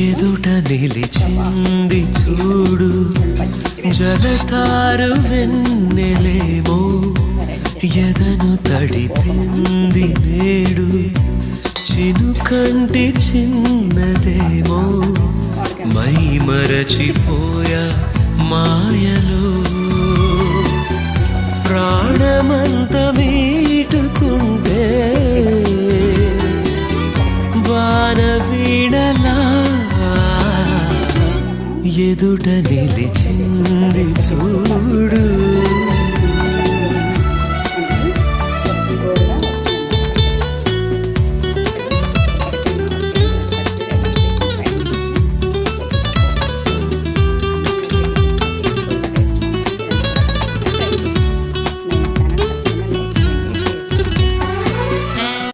ఎదుట నిలిచింది చూడు జలతారు వెన్నెలేమో ఎదను తడిపింది నేడు చినుకంటి చిన్నదేమో మై మరచిపోయా మాయలో ప్రాణమంత మీటుతుంటే వాన వీణలా ఎదుట నిలిచింది